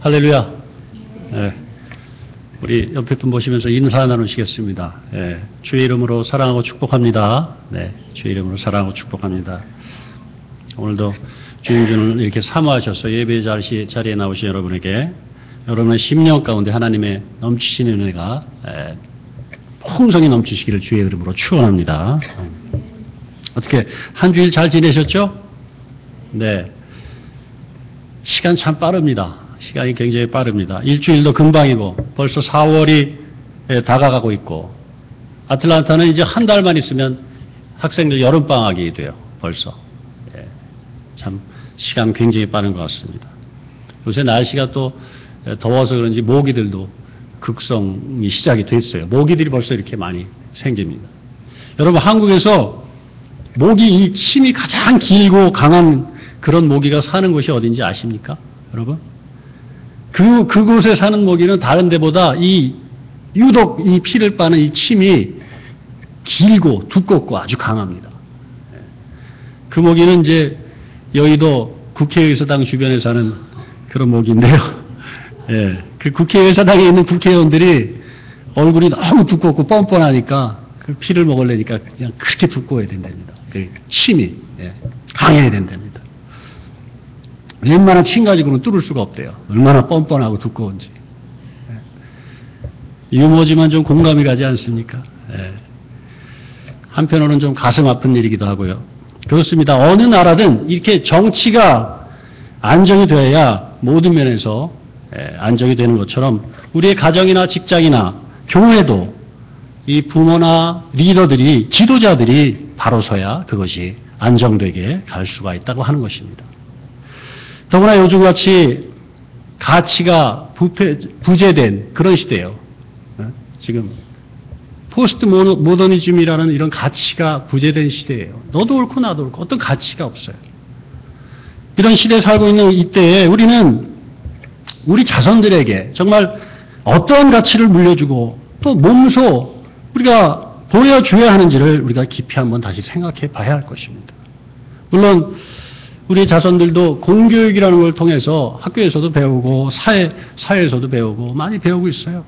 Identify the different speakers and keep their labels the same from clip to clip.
Speaker 1: 할렐루야. 네. 우리 옆에 분 보시면서 인사 나누시겠습니다. 네. 주의 이름으로 사랑하고 축복합니다. 네. 주의 이름으로 사랑하고 축복합니다. 오늘도 주님을 이렇게 사모하셔서 예배 자리에 나오신 여러분에게 여러분의 심령 가운데 하나님의 넘치시는 은혜가 풍성히 넘치시기를 주의 이름으로 축원합니다. 어떻게 한 주일 잘 지내셨죠? 네. 시간 참 빠릅니다. 시간이 굉장히 빠릅니다. 일주일도 금방이고 벌써 4월이 다가가고 있고 아틀란타는 이제 한 달만 있으면 학생들 여름방학이 돼요. 벌써. 참 시간 굉장히 빠른 것 같습니다. 요새 날씨가 또 더워서 그런지 모기들도 극성이 시작이 됐어요. 모기들이 벌써 이렇게 많이 생깁니다. 여러분 한국에서 모기 이 침이 가장 길고 강한 그런 모기가 사는 곳이 어딘지 아십니까? 여러분? 그곳에 사는 모기는 다른 데보다 유독 이 피를 빠는 이 침이 길고 두껍고 아주 강합니다. 그 모기는 이제 여의도 국회의사당 주변에 사는 그런 모기인데요. 예, 그 국회의사당에 있는 국회의원들이 얼굴이 너무 두껍고 뻔뻔하니까 그 피를 먹으려니까 그냥 그렇게 두꺼워야 된답니다. 그 침이 강해야 된답니다. 웬만한 침 가지고는 뚫을 수가 없대요. 얼마나 뻔뻔하고 두꺼운지. 유머지만 좀 공감이 가지 않습니까? 한편으로는 좀 가슴 아픈 일이기도 하고요. 그렇습니다. 어느 나라든 이렇게 정치가 안정이 되어야 모든 면에서 안정이 되는 것처럼 우리의 가정이나 직장이나 교회도 이 부모나 리더들이, 지도자들이 바로 서야 그것이 안정되게 갈 수가 있다고 하는 것입니다. 더구나 요즘같이 가치가 부재된 그런 시대예요. 지금 포스트 모더니즘이라는 이런 가치가 부재된 시대예요. 너도 옳고 나도 옳고 어떤 가치가 없어요. 이런 시대에 살고 있는 이때에 우리는 우리 자손들에게 정말 어떠한 가치를 물려주고 또 몸소 우리가 보여줘야 하는지를 우리가 깊이 한번 다시 생각해 봐야 할 것입니다. 물론 우리 자손들도 공교육이라는 걸 통해서 학교에서도 배우고 사회에서도 배우고 많이 배우고 있어요.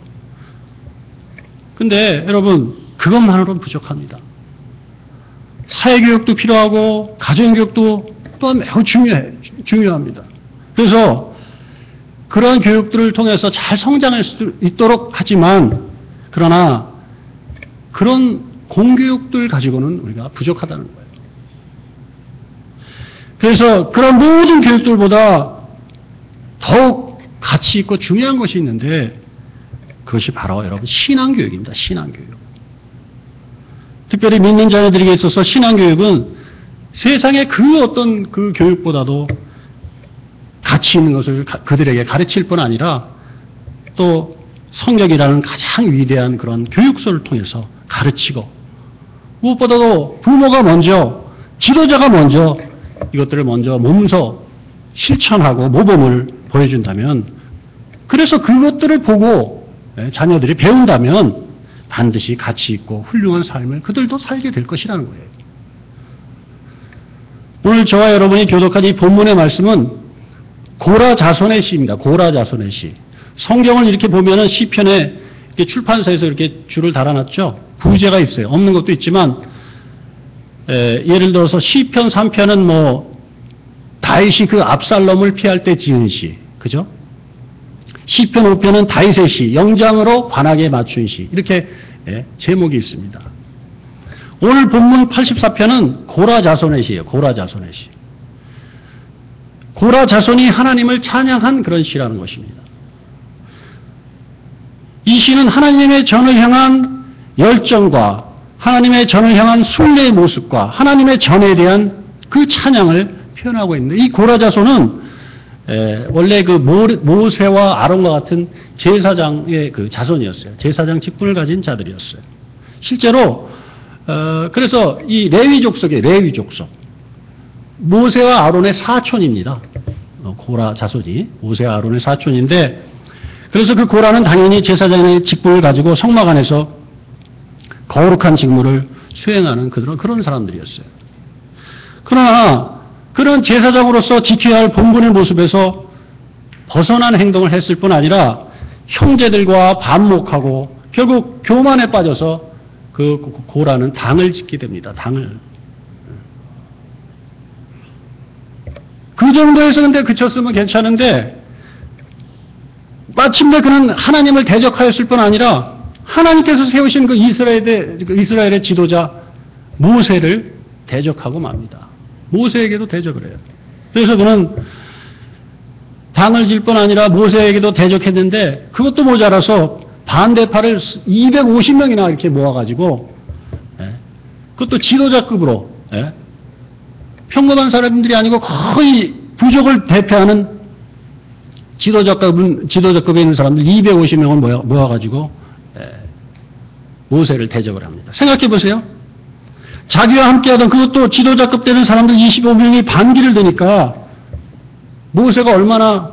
Speaker 1: 근데 여러분 그것만으로는 부족합니다. 사회교육도 필요하고 가정교육도 또한 매우 중요합니다. 그래서 그러한 교육들을 통해서 잘 성장할 수 있도록 하지만 그러나 그런 공교육들 가지고는 우리가 부족하다는 거예요. 그래서 그런 모든 교육들보다 더욱 가치 있고 중요한 것이 있는데 그것이 바로 여러분 신앙교육입니다. 신앙교육. 특별히 믿는 자녀들에게 있어서 신앙교육은 세상의 그 어떤 그 교육보다도 가치 있는 것을 그들에게 가르칠 뿐 아니라 또 성경이라는 가장 위대한 그런 교육서를 통해서 가르치고 무엇보다도 부모가 먼저 지도자가 먼저 이것들을 먼저 몸소 실천하고 모범을 보여준다면 그래서 그것들을 보고 자녀들이 배운다면 반드시 가치 있고 훌륭한 삶을 그들도 살게 될 것이라는 거예요. 오늘 저와 여러분이 교독한 이 본문의 말씀은 고라자손의 시입니다. 고라자손의 시. 성경을 이렇게 보면은 시편에 이렇게 출판사에서 이렇게 줄을 달아놨죠. 부제가 있어요. 없는 것도 있지만 예를 들어서 시편 3편은 뭐 다윗이 그 압살롬을 피할 때 지은 시, 그죠? 시편 5편은 다윗의 시, 영장으로 관하게 맞춘 시 이렇게 제목이 있습니다. 오늘 본문 84편은 고라자손의 시예요. 고라자손의 시. 고라자손이 하나님을 찬양한 그런 시라는 것입니다. 이 시는 하나님의 전을 향한 열정과 하나님의 전을 향한 순례의 모습과 하나님의 전에 대한 그 찬양을 표현하고 있는데 이 고라자손은 원래 그 모세와 아론과 같은 제사장의 그 자손이었어요. 제사장 직분을 가진 자들이었어요. 실제로 그래서 이 레위 족속의 레위 족속 모세와 아론의 사촌입니다. 고라 자손이 모세와 아론의 사촌인데 그래서 그 고라는 당연히 제사장의 직분을 가지고 성막 안에서 거룩한 직무를 수행하는 그런 사람들이었어요. 그러나 그런 제사장으로서 지켜야 할 본분의 모습에서 벗어난 행동을 했을 뿐 아니라 형제들과 반목하고 결국 교만에 빠져서 그 고라는 당을 짓게 됩니다. 당을. 그 정도에서 근데 그쳤으면 괜찮은데 마침내 그는 하나님을 대적하였을 뿐 아니라 하나님께서 세우신 그 이스라엘의 지도자 모세를 대적하고 맙니다. 모세에게도 대적을 해요. 그래서 그는 당을 질 뿐 아니라 모세에게도 대적했는데 그것도 모자라서 반대파를 250명이나 이렇게 모아가지고 그것도 지도자급으로 평범한 사람들이 아니고 거의 부족을 대표하는 지도자급에 있는 사람들 250명을 모아가지고 모세를 대적을 합니다. 생각해 보세요. 자기와 함께하던 그것도 지도자급 되는 사람들 25명이 반기를 드니까 모세가 얼마나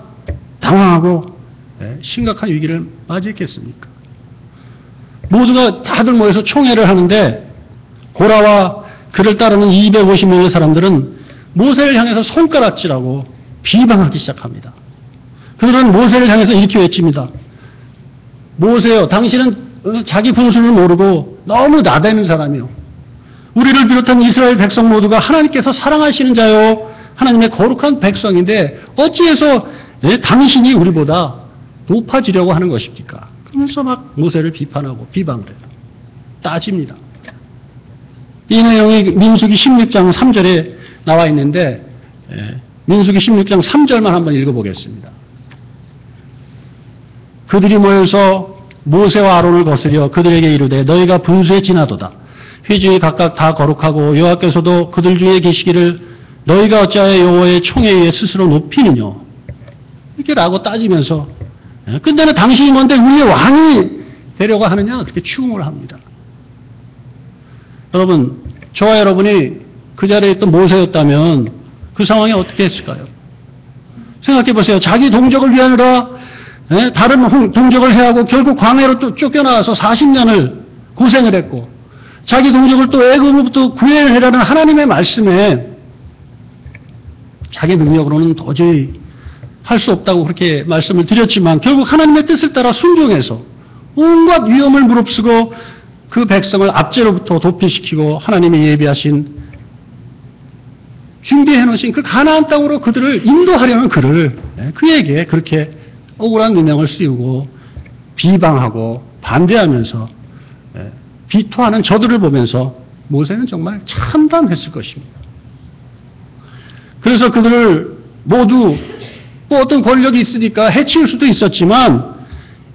Speaker 1: 당황하고 심각한 위기를 맞이했겠습니까? 모두가 다들 모여서 총회를 하는데 고라와 그를 따르는 250명의 사람들은 모세를 향해서 손가락질하고 비방하기 시작합니다. 그들은 모세를 향해서 이렇게 외칩니다. 모세요, 당신은 자기 분수를 모르고 너무 나대는 사람이요. 우리를 비롯한 이스라엘 백성 모두가 하나님께서 사랑하시는 자요. 하나님의 거룩한 백성인데 어찌해서 당신이 우리보다 높아지려고 하는 것입니까? 그러면서 막 모세를 비판하고 비방을 해요. 따집니다. 이 내용이 민수기 16장 3절에 나와 있는데 민수기 16장 3절만 한번 읽어보겠습니다. 그들이 모여서 모세와 아론을 거스려 그들에게 이르되 너희가 분수에 지나도다. 회중이 각각 다 거룩하고 여호와께서도 그들 중에 계시기를 너희가 어찌하여 여호와의 총에 의해 스스로 높이느냐. 이렇게 라고 따지면서 근데는 당신이 뭔데 우리의 왕이 되려고 하느냐 그렇게 추궁을 합니다. 여러분 저와 여러분이 그 자리에 있던 모세였다면 그 상황이 어떻게 했을까요? 생각해 보세요. 자기 동족을 위하느라 다른 동족을 해하고 결국 광야로 또 쫓겨나와서 40년을 고생을 했고 자기 동족을 또 애굽으로부터 구해내라는 하나님의 말씀에 자기 능력으로는 도저히 할 수 없다고 그렇게 말씀을 드렸지만 결국 하나님의 뜻을 따라 순종해서 온갖 위험을 무릅쓰고 그 백성을 압제로부터 도피시키고 하나님이 예비하신 준비해 놓으신 그 가나안 땅으로 그들을 인도하려는 그에게 그렇게 억울한 누명을 씌우고 비방하고 반대하면서 비토하는 저들을 보면서 모세는 정말 참담했을 것입니다. 그래서 그들을 모두 뭐 어떤 권력이 있으니까 해치울 수도 있었지만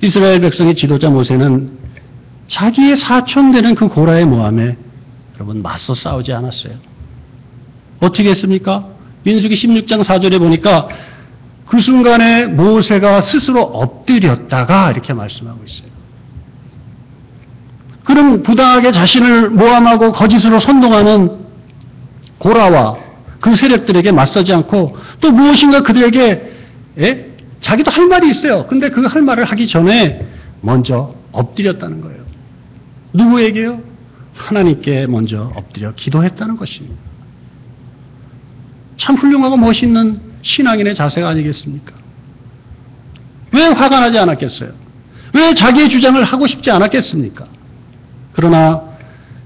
Speaker 1: 이스라엘 백성의 지도자 모세는 자기의 사촌되는 그 고라의 모함에 여러분 맞서 싸우지 않았어요. 어떻게 했습니까? 민수기 16장 4절에 보니까 그 순간에 모세가 스스로 엎드렸다가 이렇게 말씀하고 있어요. 그럼 부당하게 자신을 모함하고 거짓으로 선동하는 고라와 그 세력들에게 맞서지 않고 또 무엇인가 그들에게 자기도 할 말이 있어요. 근데 그 할 말을 하기 전에 먼저 엎드렸다는 거예요. 누구에게요? 하나님께 먼저 엎드려 기도했다는 것입니다. 참 훌륭하고 멋있는 신앙인의 자세가 아니겠습니까? 왜 화가 나지 않았겠어요? 왜 자기의 주장을 하고 싶지 않았겠습니까? 그러나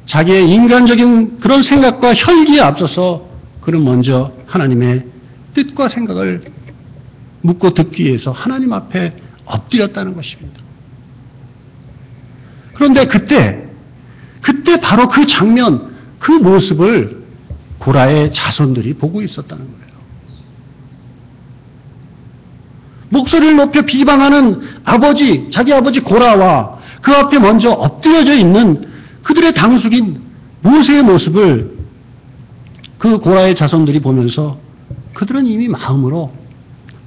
Speaker 1: 자기의 인간적인 그런 생각과 혈기에 앞서서 그는 먼저 하나님의 뜻과 생각을 묻고 듣기 위해서 하나님 앞에 엎드렸다는 것입니다. 그런데 그때 바로 그 장면, 그 모습을 고라의 자손들이 보고 있었다는 거예요. 목소리를 높여 비방하는 자기 아버지 고라와 그 앞에 먼저 엎드려져 있는 그들의 당숙인 모세의 모습을 그 고라의 자손들이 보면서 그들은 이미 마음으로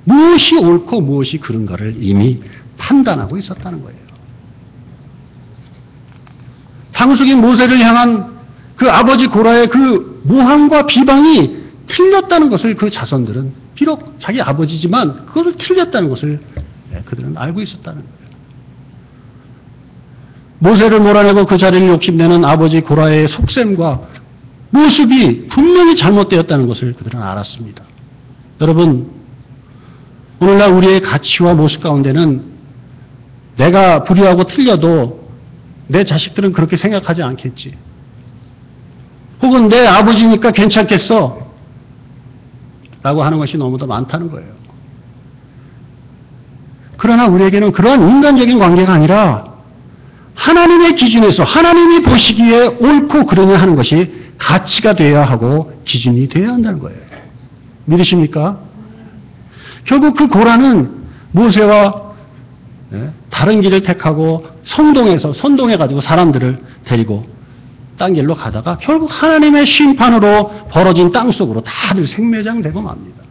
Speaker 1: 무엇이 옳고 무엇이 그른가를 이미 판단하고 있었다는 거예요. 당숙인 모세를 향한 그 아버지 고라의 그 모함과 비방이 틀렸다는 것을 그 자손들은 비록 자기 아버지지만 그것을 틀렸다는 것을 그들은 알고 있었다는 거예요. 모세를 몰아내고 그 자리를 욕심내는 아버지 고라의 속셈과 모습이 분명히 잘못되었다는 것을 그들은 알았습니다. 여러분, 오늘날 우리의 가치와 모습 가운데는 내가 불의하고 틀려도 내 자식들은 그렇게 생각하지 않겠지. 혹은 내 아버지니까 괜찮겠어. 라고 하는 것이 너무도 많다는 거예요. 그러나 우리에게는 그러한 인간적인 관계가 아니라 하나님의 기준에서 하나님이 보시기에 옳고 그러냐 하는 것이 가치가 되어야 하고 기준이 되어야 한다는 거예요. 믿으십니까? 결국 그 고라는 모세와 다른 길을 택하고 선동해가지고 사람들을 데리고 딴 길로 가다가 결국 하나님의 심판으로 벌어진 땅 속으로 다들 생매장되고 맙니다.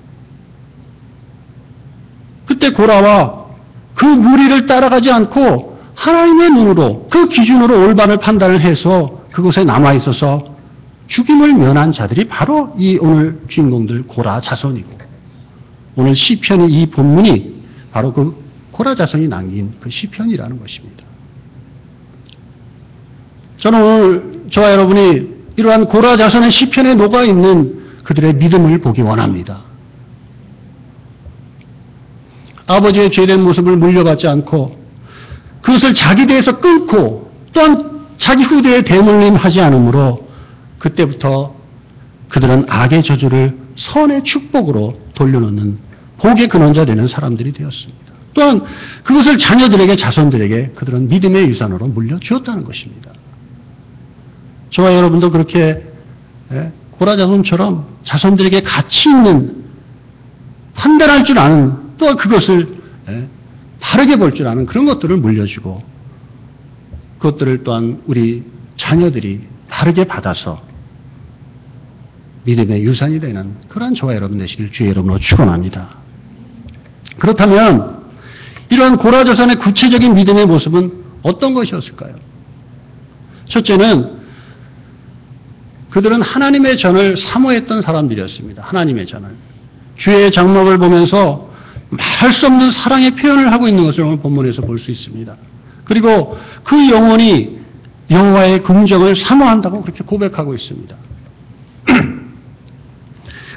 Speaker 1: 그때 고라와 그 무리를 따라가지 않고 하나님의 눈으로 그 기준으로 올바른 판단을 해서 그곳에 남아있어서 죽임을 면한 자들이 바로 이 오늘 주인공들 고라 자손이고 오늘 시편의 이 본문이 바로 그 고라 자손이 남긴 그 시편이라는 것입니다. 저는 오늘 저와 여러분이 이러한 고라 자손의 시편에 녹아있는 그들의 믿음을 보기 원합니다. 아버지의 죄된 모습을 물려받지 않고 그것을 자기 대에서 끊고 또한 자기 후대에 대물림하지 않으므로 그때부터 그들은 악의 저주를 선의 축복으로 돌려놓는 복의 근원자 되는 사람들이 되었습니다. 또한 그것을 자녀들에게 자손들에게 그들은 믿음의 유산으로 물려주었다는 것입니다. 저와 여러분도 그렇게 고라 자손처럼 자손들에게 가치 있는 판단할 줄 아는 또한 그것을 바르게 볼 줄 아는 그런 것들을 물려주고 그것들을 또한 우리 자녀들이 바르게 받아서 믿음의 유산이 되는 그러한 저와 여러분 되시길 주의 이름으로 축원합니다. 그렇다면 이러한 고라 자손의 구체적인 믿음의 모습은 어떤 것이었을까요? 첫째는 그들은 하나님의 전을 사모했던 사람들이었습니다. 하나님의 전을. 주의 장막을 보면서 말할 수 없는 사랑의 표현을 하고 있는 것을 오늘 본문에서 볼 수 있습니다. 그리고 그 영혼이 여호와의 긍정을 사모한다고 그렇게 고백하고 있습니다.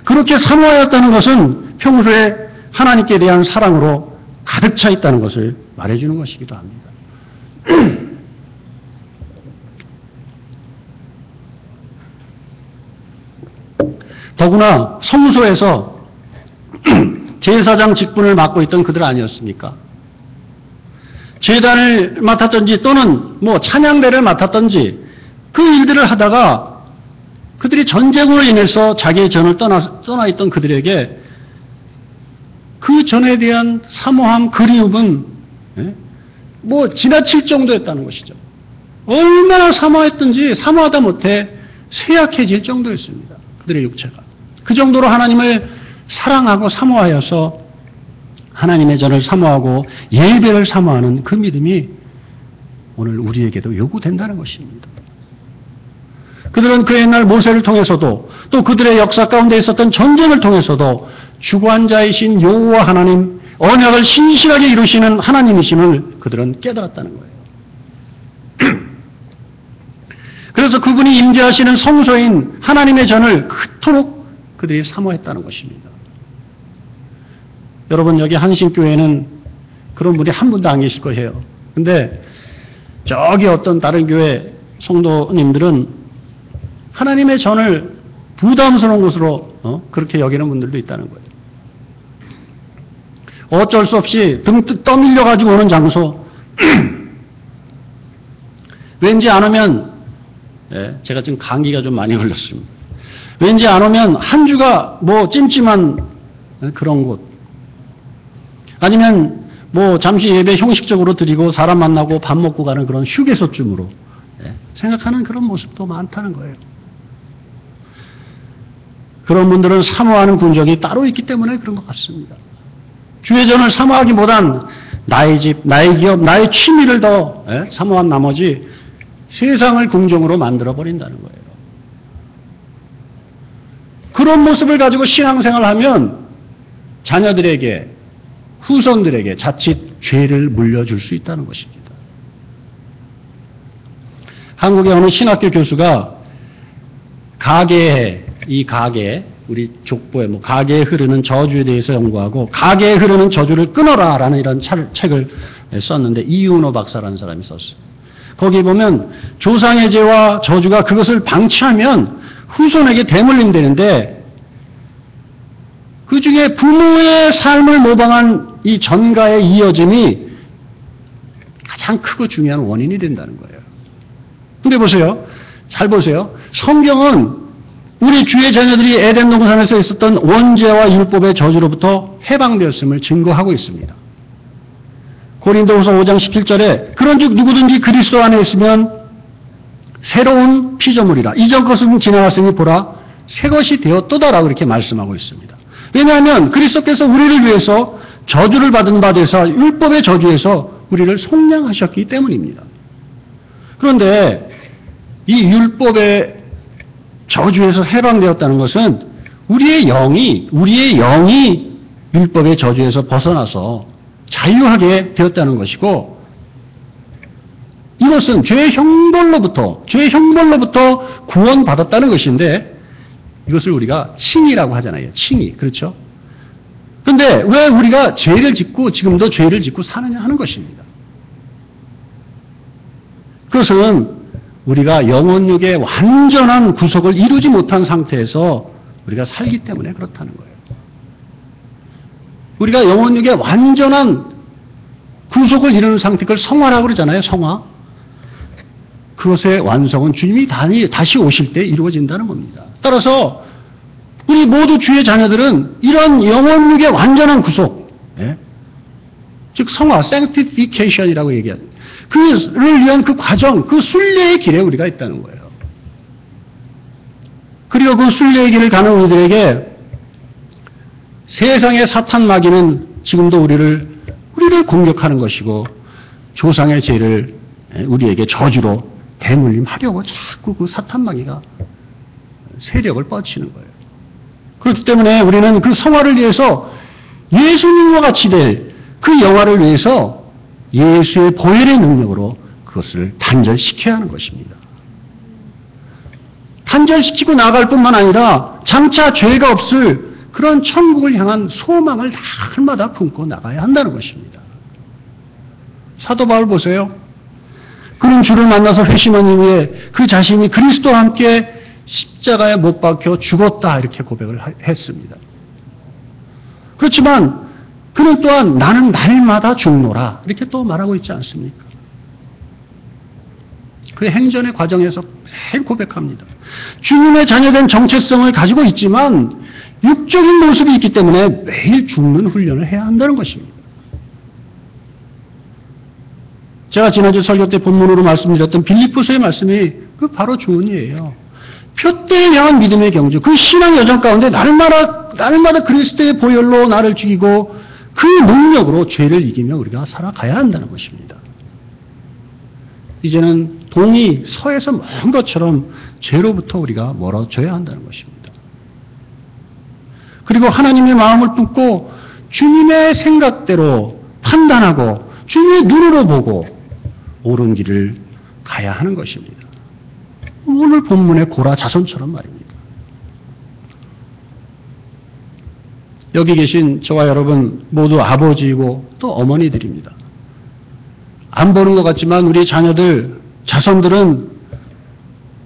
Speaker 1: 그렇게 사모하였다는 것은 평소에 하나님께 대한 사랑으로 가득 차 있다는 것을 말해주는 것이기도 합니다. 더구나 성소에서 제사장 직분을 맡고 있던 그들 아니었습니까? 제단을 맡았던지 또는 찬양대를 맡았던지 그 일들을 하다가 그들이 전쟁으로 인해서 자기의 전을 떠나 있던 그들에게 그 전에 대한 사모함, 그리움은 지나칠 정도였다는 것이죠. 얼마나 사모했든지 사모하다 못해 쇠약해질 정도였습니다. 그들의 육체가. 그 정도로 하나님을 사랑하고 사모하여서 하나님의 전을 사모하고 예배를 사모하는 그 믿음이 오늘 우리에게도 요구된다는 것입니다. 그들은 그 옛날 모세를 통해서도 또 그들의 역사 가운데 있었던 전쟁을 통해서도 주관자이신 여호와 하나님, 언약을 신실하게 이루시는 하나님이심을 그들은 깨달았다는 거예요. 그래서 그분이 임재하시는 성소인 하나님의 전을 그토록 그들이 사모했다는 것입니다. 여러분, 여기 한신교회는 그런 분이 한 분도 안 계실 거예요. 근데 저기 어떤 다른 교회 성도님들은 하나님의 전을 부담스러운 것으로 그렇게 여기는 분들도 있다는 거예요. 어쩔 수 없이 등 떠밀려 가지고 오는 장소 왠지 안 오면 제가 지금 감기가 좀 많이 걸렸습니다. 왠지 안 오면 한 주가 찜찜한 그런 곳 아니면 잠시 예배 형식적으로 드리고 사람 만나고 밥 먹고 가는 그런 휴게소쯤으로 생각하는 그런 모습도 많다는 거예요. 그런 분들은 사모하는 군적이 따로 있기 때문에 그런 것 같습니다. 주의 전을 사모하기보단 나의 집, 나의 기업, 나의 취미를 더 사모한 나머지 세상을 궁정으로 만들어버린다는 거예요. 그런 모습을 가지고 신앙생활을 하면 자녀들에게, 후손들에게 자칫 죄를 물려줄 수 있다는 것입니다. 한국의 어느 신학교 교수가 이 가계, 우리 족보에 가계에 흐르는 저주에 대해서 연구하고 가계에 흐르는 저주를 끊어라 라는 이런 책을 썼는데 이윤호 박사라는 사람이 썼어요. 거기 보면 조상의 죄와 저주가 그것을 방치하면 후손에게 대물림되는데 그 중에 부모의 삶을 모방한 이 전가의 이어짐이 가장 크고 중요한 원인이 된다는 거예요. 근데 보세요. 잘 보세요. 성경은 우리 주의 자녀들이 에덴 동산에서 있었던 원죄와 율법의 저주로부터 해방되었음을 증거하고 있습니다. 고린도후서 5장 17절에 그런즉 누구든지 그리스도 안에 있으면 새로운 피조물이라 이전 것은 지나갔으니 보라 새 것이 되었도다라고 이렇게 말씀하고 있습니다. 왜냐하면 그리스도께서 우리를 위해서 저주를 받은 바 되사 율법의 저주에서 우리를 속량하셨기 때문입니다. 그런데 이 율법의 저주에서 해방되었다는 것은 우리의 영이 율법의 저주에서 벗어나서 자유하게 되었다는 것이고 이것은 죄의 형벌로부터 구원받았다는 것인데 이것을 우리가 칭의라고 하잖아요. 칭의. 그렇죠? 그런데 왜 우리가 죄를 짓고 지금도 죄를 짓고 사느냐 하는 것입니다. 그것은 우리가 영혼육의 완전한 구속을 이루지 못한 상태에서 우리가 살기 때문에 그렇다는 거예요. 우리가 영혼육의 완전한 구속을 이루는 상태, 그걸 성화라고 그러잖아요. 성화. 그것의 완성은 주님이 다시 오실 때 이루어진다는 겁니다. 따라서 우리 모두 주의 자녀들은 이런 영혼육의 완전한 구속, 즉 성화, sanctification이라고 얘기하죠. 그를 위한 그 과정, 그 순례의 길에 우리가 있다는 거예요. 그리고 그 순례의 길을 가는 우리들에게 세상의 사탄 마귀는 지금도 우리를 공격하는 것이고 조상의 죄를 우리에게 저주로 대물림하려고 자꾸 그 사탄 마귀가 세력을 뻗치는 거예요. 그렇기 때문에 우리는 그 성화를 위해서 예수님과 같이 될 그 영화를 위해서 예수의 보혈의 능력으로 그것을 단절시켜야 하는 것입니다. 단절시키고 나갈 뿐만 아니라 장차 죄가 없을 그런 천국을 향한 소망을 날마다 품고 나가야 한다는 것입니다. 사도 바울 보세요. 그는 주를 만나서 회심한 이후에 그 자신이 그리스도와 함께 십자가에 못 박혀 죽었다 이렇게 고백을 했습니다. 그렇지만 그는 또한 나는 날마다 죽노라 이렇게 또 말하고 있지 않습니까? 그 행전의 과정에서 매일 고백합니다. 주님의 자녀된 정체성을 가지고 있지만 육적인 모습이 있기 때문에 매일 죽는 훈련을 해야 한다는 것입니다. 제가 지난주 설교 때 본문으로 말씀드렸던 빌립보서의 말씀이 그 바로 주언이에요. 표대를 향한 믿음의 경주, 그 신앙 여정 가운데 날마다 그리스도의 보혈로 나를 죽이고 그 능력으로 죄를 이기며 우리가 살아가야 한다는 것입니다. 이제는 동이 서에서 먼 것처럼 죄로부터 우리가 멀어져야 한다는 것입니다. 그리고 하나님의 마음을 품고 주님의 생각대로 판단하고 주님의 눈으로 보고 옳은 길을 가야 하는 것입니다. 오늘 본문의 고라 자손처럼 말입니다. 여기 계신 저와 여러분 모두 아버지이고 또 어머니들입니다. 안 보는 것 같지만 우리 자손들은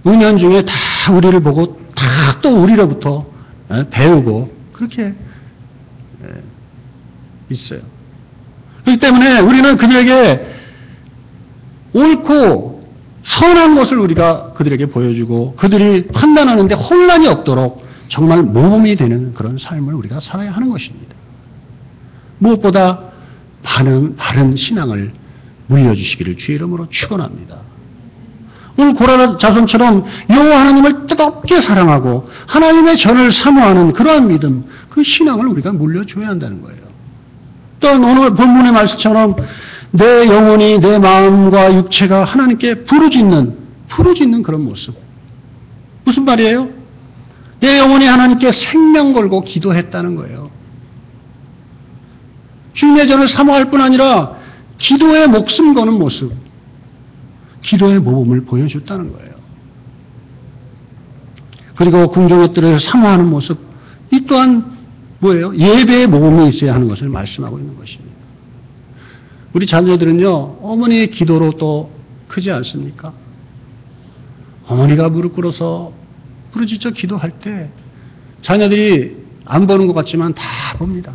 Speaker 1: 은연중에 다 우리를 보고 다 또 우리로부터 배우고 그렇게 있어요. 그렇기 때문에 우리는 그들에게 옳고 선한 것을 우리가 그들에게 보여주고 그들이 판단하는데 혼란이 없도록 정말 모범이 되는 그런 삶을 우리가 살아야 하는 것입니다. 무엇보다 바른 신앙을 물려주시기를 주의 이름으로 축원합니다. 오늘 고라 자손처럼 여호와 하나님을 뜨겁게 사랑하고 하나님의 전을 사모하는 그러한 믿음, 그 신앙을 우리가 물려줘야 한다는 거예요. 또 오늘 본문의 말씀처럼 내 영혼이 내 마음과 육체가 하나님께 부르짖는 그런 모습. 무슨 말이에요? 내 영혼이 하나님께 생명 걸고 기도했다는 거예요. 주님의 전을 사모할 뿐 아니라 기도에 목숨 거는 모습.
Speaker 2: 기도의 모범을 보여줬다는 거예요. 그리고 궁정의 뜰을 사모하는 모습, 이 또한 뭐예요? 예배의 모범이 있어야 하는 것을 말씀하고 있는 것입니다. 우리 자녀들은요, 어머니의 기도로 또 크지 않습니까? 어머니가 무릎 꿇어서 부르짖어 기도할 때 자녀들이 안 보는 것 같지만 다 봅니다.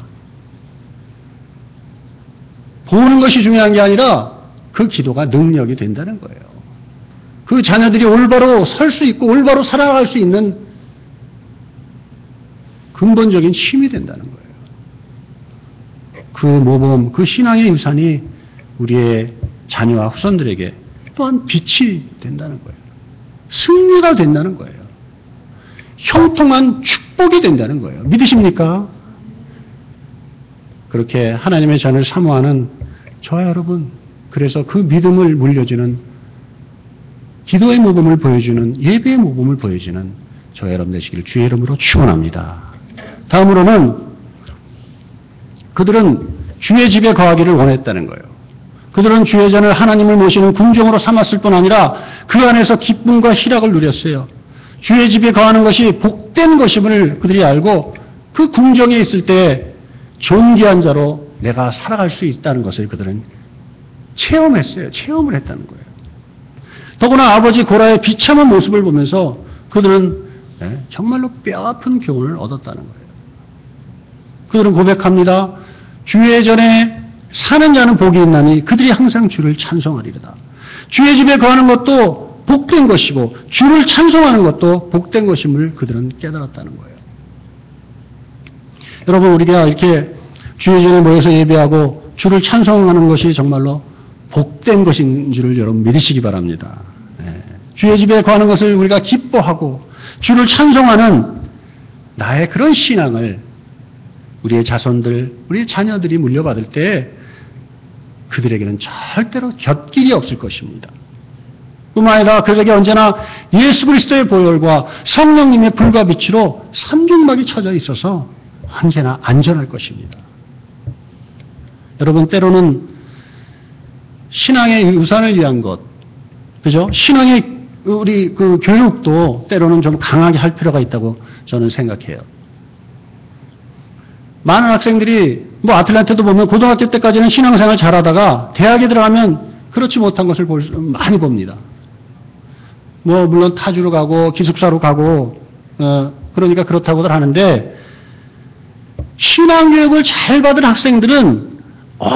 Speaker 2: 보는 것이 중요한 게 아니라 그 기도가 능력이 된다는 거예요. 그 자녀들이 올바로 설 수 있고 올바로 살아갈 수 있는 근본적인 힘이 된다는 거예요. 그 모범, 그 신앙의 유산이 우리의 자녀와 후손들에게 또한 빛이 된다는 거예요. 승리가 된다는 거예요. 형통한 축복이 된다는 거예요. 믿으십니까? 그렇게 하나님의 자녀를 사모하는 저와 여러분, 그래서 그 믿음을 물려주는 기도의 모범을 보여주는 예배의 모범을 보여주는 저와 여러분 되시기를 주의 이름으로 축원합니다. 다음으로는 그들은 주의 집에 거하기를 원했다는 거예요. 그들은 주의 전을 하나님을 모시는 궁정으로 삼았을 뿐 아니라 그 안에서 기쁨과 희락을 누렸어요. 주의 집에 거하는 것이 복된 것임을 그들이 알고 그 궁정에 있을 때 존귀한 자로 내가 살아갈 수 있다는 것을 그들은 체험했어요. 체험을 했다는 거예요. 더구나 아버지 고라의 비참한 모습을 보면서 그들은 정말로 뼈아픈 교훈을 얻었다는 거예요. 그들은 고백합니다. 주의 전에 사는 자는 복이 있나니 그들이 항상 주를 찬송하리로다. 주의 집에 거하는 것도 복된 것이고 주를 찬송하는 것도 복된 것임을 그들은 깨달았다는 거예요. 여러분, 우리가 이렇게 주의 전에 모여서 예배하고 주를 찬송하는 것이 정말로 복된 것인 줄을 여러분 믿으시기 바랍니다. 주의 집에 거하는 것을 우리가 기뻐하고 주를 찬송하는 나의 그런 신앙을 우리의 자손들, 우리의 자녀들이 물려받을 때 그들에게는 절대로 곁길이 없을 것입니다. 뿐만 아니라 그들에게 언제나 예수 그리스도의 보혈과 성령님의 불과 빛으로 삼중막이 쳐져 있어서 언제나 안전할 것입니다. 여러분, 때로는 신앙의 유산을 위한 것, 그죠? 신앙의 우리 그 교육도 때로는 좀 강하게 할 필요가 있다고 저는 생각해요. 많은 학생들이 아틀란타도 보면 고등학교 때까지는 신앙생활 잘하다가 대학에 들어가면 그렇지 못한 것을 많이 봅니다. 물론 타주로 가고 기숙사로 가고 그러니까 그렇다고들 하는데 신앙교육을 잘 받은 학생들은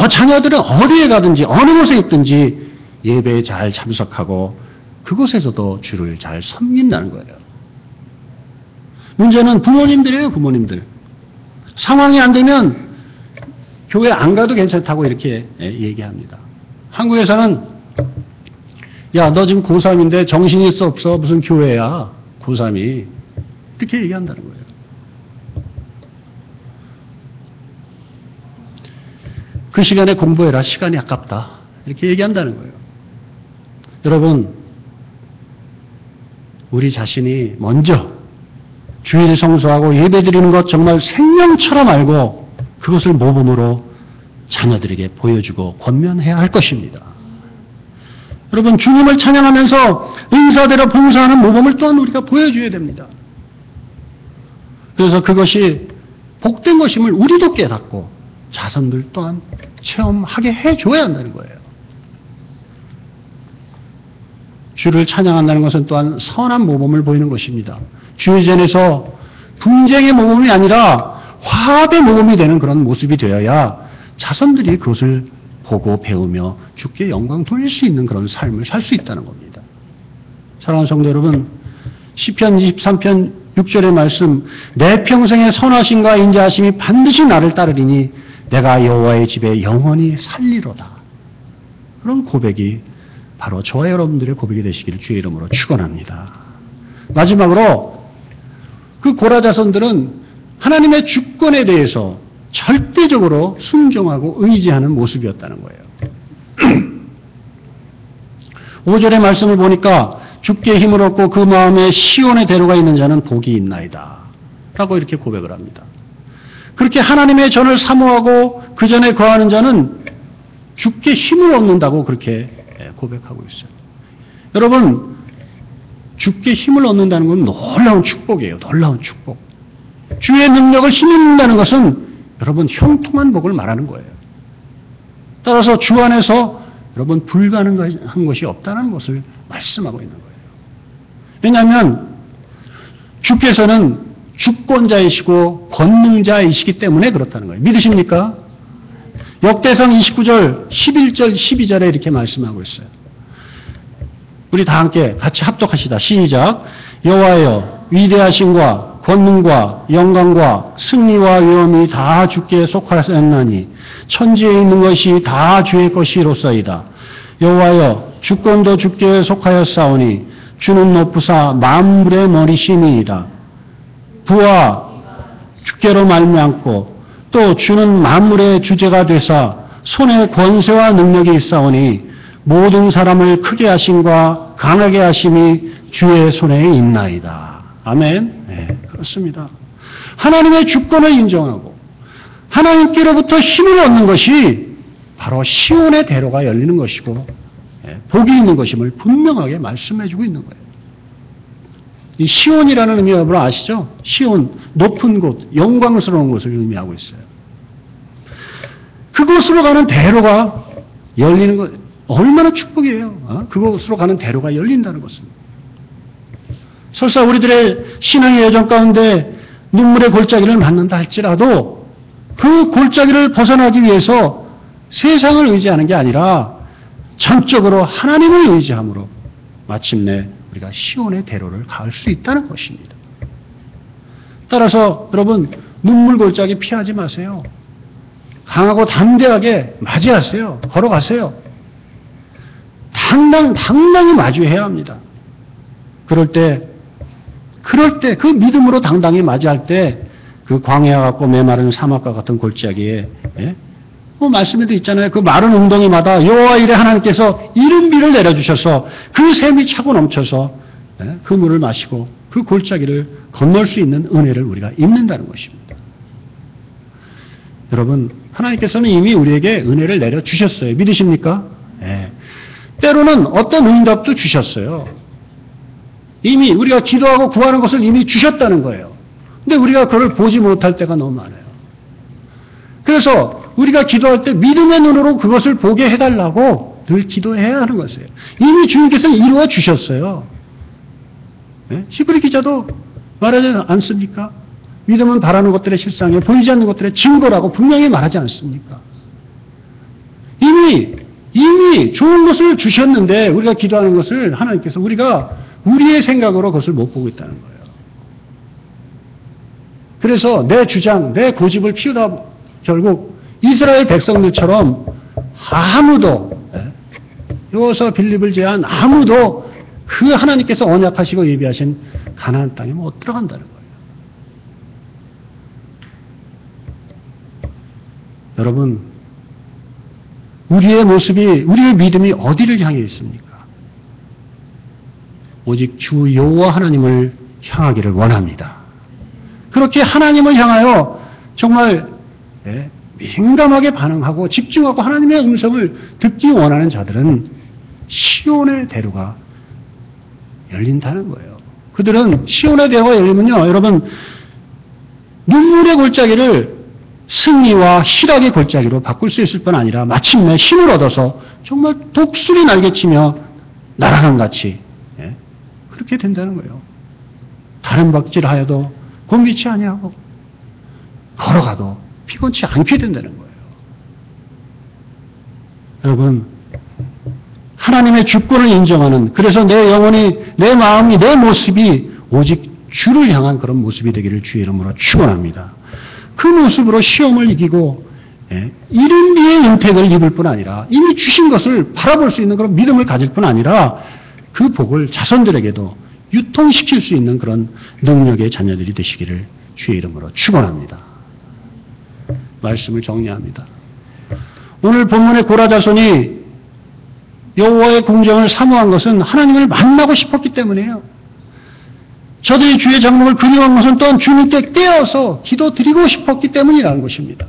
Speaker 2: 자녀들은 어디에 가든지 어느 곳에 있든지 예배에 잘 참석하고 그곳에서도 주를 잘 섬긴다는 거예요. 문제는 부모님들이에요. 부모님들. 상황이 안 되면 교회 안 가도 괜찮다고 이렇게 얘기합니다. 한국에서는 야, 너 지금 고3인데 정신이 있어 없어? 무슨 교회야? 고3이. 이렇게 얘기한다는 거예요. 그 시간에 공부해라. 시간이 아깝다. 이렇게 얘기한다는 거예요. 여러분, 우리 자신이 먼저 주일에 성수하고 예배드리는 것 정말 생명처럼 알고 그것을 모범으로 자녀들에게 보여주고 권면해야 할 것입니다. 여러분, 주님을 찬양하면서 은사대로 봉사하는 모범을 또한 우리가 보여줘야 됩니다. 그래서 그것이 복된 것임을 우리도 깨닫고 자손들 또한 체험하게 해줘야 한다는 거예요. 주를 찬양한다는 것은 또한 선한 모범을 보이는 것입니다. 주의전에서 분쟁의 모범이 아니라 화합의 모범이 되는 그런 모습이 되어야 자손들이 그것을 보고 배우며 주께 영광 돌릴 수 있는 그런 삶을 살 수 있다는 겁니다. 사랑하는 성도 여러분, 시편 23편 6절의 말씀, 내 평생의 선하심과 인자하심이 반드시 나를 따르리니 내가 여호와의 집에 영원히 살리로다. 그런 고백이 바로 저와 여러분들의 고백이 되시기를 주의 이름으로 축원합니다. 마지막으로 그 고라 자손들은 하나님의 주권에 대해서 절대적으로 순종하고 의지하는 모습이었다는 거예요. 5절의 말씀을 보니까 주께 힘을 얻고 그 마음에 시온의 대로가 있는 자는 복이 있나이다 라고 이렇게 고백을 합니다. 그렇게 하나님의 전을 사모하고 그 전에 거하는 자는 주께 힘을 얻는다고 그렇게 고백하고 있어요. 여러분, 주께 힘을 얻는다는 건 놀라운 축복이에요. 놀라운 축복. 주의 능력을 힘입는다는 것은 여러분 형통한 복을 말하는 거예요. 따라서 주 안에서 여러분 불가능한 것이 없다는 것을 말씀하고 있는 거예요. 왜냐하면 주께서는 주권자이시고 권능자이시기 때문에 그렇다는 거예요. 믿으십니까? 역대상 29절, 11절, 12절에 이렇게 말씀하고 있어요. 우리 다 함께 같이 합독하시다. 시작. 여호와여, 위대하심과 권능과 영광과 승리와 위엄이 다 주께 속하였나니 천지에 있는 것이 다 주의 것이로소이다. 여호와여, 주권도 주께 속하였사오니 주는 높으사 만물의 머리시니이다. 부와 주께로 말미암고 또 주는 만물의 주제가 되사 손에 권세와 능력이 있사오니 모든 사람을 크게 하심과 강하게 하심이 주의 손에 있나이다. 아멘. 네, 그렇습니다. 하나님의 주권을 인정하고 하나님께로부터 힘을 얻는 것이 바로 시온의 대로가 열리는 것이고 복이 있는 것임을 분명하게 말씀해주고 있는 거예요. 이 시온이라는 의미 여러분 아시죠? 시온, 높은 곳, 영광스러운 곳을 의미하고 있어요. 그곳으로 가는 대로가 열리는 것, 얼마나 축복이에요. 그곳으로 가는 대로가 열린다는 것은. 설사 우리들의 신앙의 여정 가운데 눈물의 골짜기를 만난다 할지라도 그 골짜기를 벗어나기 위해서 세상을 의지하는 게 아니라 전적으로 하나님을 의지함으로 마침내 우리가 시온의 대로를 갈 수 있다는 것입니다. 따라서 여러분 눈물 골짜기 피하지 마세요. 강하고 담대하게 맞이하세요. 걸어가세요. 당당히 마주해야 합니다. 그럴 때 그 믿음으로 당당히 맞이할 때 그 광야와 같고 메마른 사막과 같은 골짜기에 말씀에도 있잖아요. 그 마른 웅덩이마다 여호와 이레 하나님께서 이른 비를 내려주셔서 그 샘이 차고 넘쳐서 그 물을 마시고 그 골짜기를 건널 수 있는 은혜를 우리가 입는다는 것입니다. 여러분 하나님께서는 이미 우리에게 은혜를 내려주셨어요. 믿으십니까? 때로는 어떤 응답도 주셨어요. 이미 우리가 기도하고 구하는 것을 이미 주셨다는 거예요. 근데 우리가 그걸 보지 못할 때가 너무 많아요. 그래서 우리가 기도할 때 믿음의 눈으로 그것을 보게 해달라고 늘 기도해야 하는 것이에요. 이미 주님께서는 이루어 주셨어요. 히브리 기자도 말하지 않습니까? 믿음은 바라는 것들의 실상이요 보이지 않는 것들의 증거라고 분명히 말하지 않습니까? 이미 좋은 것을 주셨는데 우리가 기도하는 것을 하나님께서 우리가 우리의 생각으로 그것을 못 보고 있다는 거예요. 그래서 내 주장, 내 고집을 피우다 결국 이스라엘 백성들처럼 아무도 여호수아 빌립을 제한 아무도 그 하나님께서 언약하시고 예비하신 가나안 땅에 못 들어간다는 거예요. 여러분 우리의 모습이 우리의 믿음이 어디를 향해 있습니까? 오직 주 여호와 하나님을 향하기를 원합니다. 그렇게 하나님을 향하여 정말 민감하게 반응하고 집중하고 하나님의 음성을 듣기 원하는 자들은 시온의 대로가 열린다는 거예요. 그들은 시온의 대로가 열리면요, 여러분 눈물의 골짜기를 승리와 희락의 골짜기로 바꿀 수 있을 뿐 아니라 마침내 힘을 얻어서 정말 독수리 날개치며 날아간 같이 그렇게 된다는 거예요. 다른 박질하여도 곤비치 아니하고 걸어가도 피곤치 않게 된다는 거예요. 여러분 하나님의 주권을 인정하는 그래서 내 영혼이 내 마음이 내 모습이 오직 주를 향한 그런 모습이 되기를 주의 이름으로 축원합니다. 그 모습으로 시험을 이기고 이른 뒤에 은택을 입을 뿐 아니라 이미 주신 것을 바라볼 수 있는 그런 믿음을 가질 뿐 아니라 그 복을 자손들에게도 유통시킬 수 있는 그런 능력의 자녀들이 되시기를 주의 이름으로 축원합니다. 말씀을 정리합니다. 오늘 본문의 고라 자손이 여호와의 공정을 사모한 것은 하나님을 만나고 싶었기 때문이에요. 저들이 주의 장목을 그리워한 것은 또한 주님께 떼어서 기도드리고 싶었기 때문이라는 것입니다.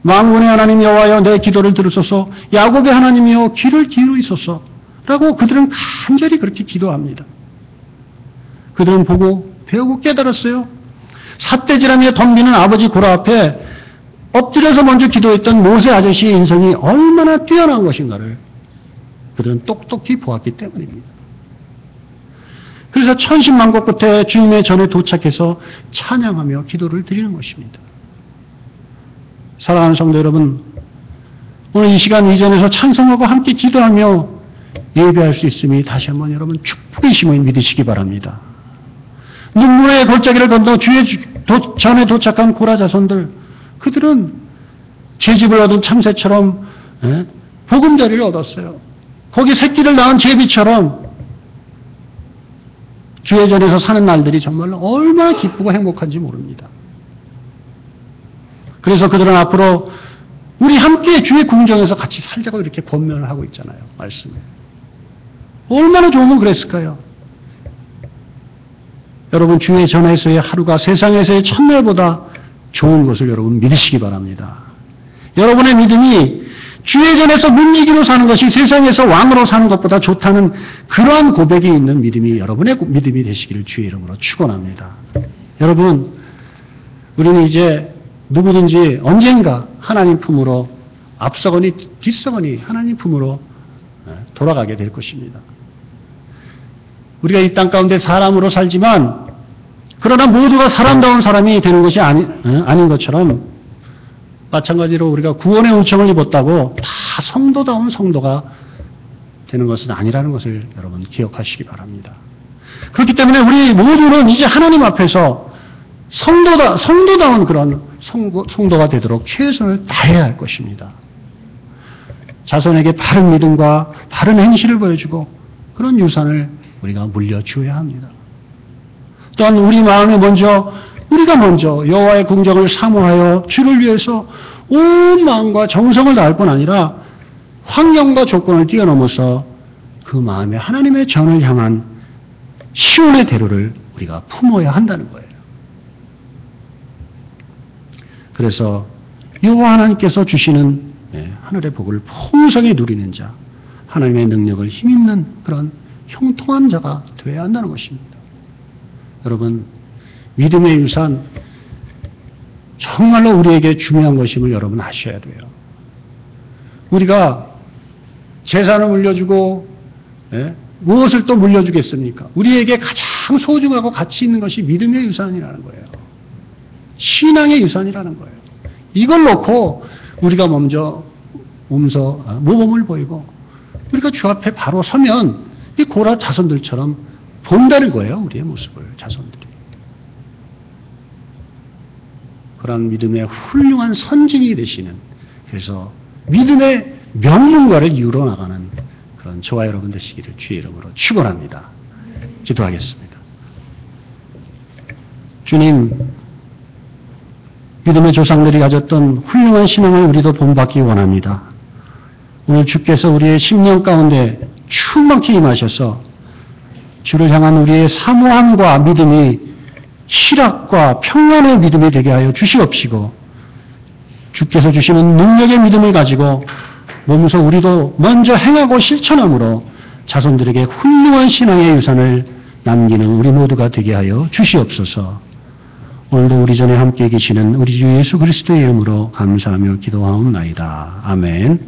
Speaker 2: 만군의 하나님 여호와여 내 기도를 들으소서. 야곱의 하나님이여 귀를 기울이소서. 라고 그들은 간절히 그렇게 기도합니다. 그들은 보고 배우고 깨달았어요. 삿대질하며 덤비는 아버지 고라 앞에 엎드려서 먼저 기도했던 모세 아저씨의 인성이 얼마나 뛰어난 것인가를 그들은 똑똑히 보았기 때문입니다. 그래서 천신만고 끝에 주님의 전에 도착해서 찬양하며 기도를 드리는 것입니다. 사랑하는 성도 여러분, 오늘 이 시간 이전에서 찬송하고 함께 기도하며 예배할 수 있음이 다시 한번 여러분 축복이심을 믿으시기 바랍니다. 눈물의 골짜기를 건너 주의 전에 도착한 고라 자손들, 그들은 채집을 얻은 참새처럼 보금자리를 얻었어요. 거기 새끼를 낳은 제비처럼 주의 전에서 사는 날들이 정말로 얼마나 기쁘고 행복한지 모릅니다. 그래서 그들은 앞으로 우리 함께 주의 궁정에서 같이 살자고 이렇게 권면을 하고 있잖아요. 말씀에. 얼마나 좋으면 그랬을까요? 여러분, 주의 전에서의 하루가 세상에서의 첫날보다 좋은 것을 여러분 믿으시기 바랍니다. 여러분의 믿음이 주의 전에서 문지기로 사는 것이 세상에서 왕으로 사는 것보다 좋다는 그러한 고백이 있는 믿음이 여러분의 믿음이 되시기를 주의 이름으로 축원합니다. 여러분, 우리는 이제 누구든지 언젠가 하나님 품으로 앞서거니 뒤서거니 하나님 품으로 돌아가게 될 것입니다. 우리가 이 땅 가운데 사람으로 살지만 그러나 모두가 사람다운 사람이 되는 것이 아닌 것처럼 마찬가지로 우리가 구원의 은총을 입었다고 다 성도다운 성도가 되는 것은 아니라는 것을 여러분 기억하시기 바랍니다. 그렇기 때문에 우리 모두는 이제 하나님 앞에서 성도다운 그런 성도가 되도록 최선을 다해야 할 것입니다. 자손에게 바른 믿음과 바른 행실을 보여주고 그런 유산을 우리가 물려주어야 합니다. 또한 우리 마음에 우리가 먼저 여호와의 궁정을 사모하여 주를 위해서 온 마음과 정성을 다할 뿐 아니라 환경과 조건을 뛰어넘어서 그 마음에 하나님의 전을 향한 시온의 대로를 우리가 품어야 한다는 거예요. 그래서 여호와 하나님께서 주시는 하늘의 복을 풍성히 누리는 자, 하나님의 능력을 힘입는 그런 형통한 자가 되어야 한다는 것입니다. 여러분, 믿음의 유산 정말로 우리에게 중요한 것임을 여러분 아셔야 돼요. 우리가 재산을 물려주고 무엇을 또 물려주겠습니까? 우리에게 가장 소중하고 가치 있는 것이 믿음의 유산이라는 거예요. 신앙의 유산이라는 거예요. 이걸 놓고 우리가 먼저 모범을 보이고 우리가 주 앞에 바로 서면 이 고라 자손들처럼 본다는 거예요. 우리의 모습을, 자손들이. 그런 믿음의 훌륭한 선진이 되시는, 그래서 믿음의 명문가를 이루어 나가는 그런 저와 여러분 되시기를 주의 이름으로 축원합니다. 기도하겠습니다. 주님, 믿음의 조상들이 가졌던 훌륭한 신앙을 우리도 본받기 원합니다. 오늘 주께서 우리의 심령 가운데 충만히 임하셔서 주를 향한 우리의 사모함과 믿음이 희락과 평안의 믿음이 되게 하여 주시옵시고, 주께서 주시는 능력의 믿음을 가지고 몸소 우리도 먼저 행하고 실천함으로 자손들에게 훌륭한 신앙의 유산을 남기는 우리 모두가 되게 하여 주시옵소서. 오늘도 우리 전에 함께 계시는 우리 주 예수 그리스도의 이름으로 감사하며 기도하옵나이다. 아멘.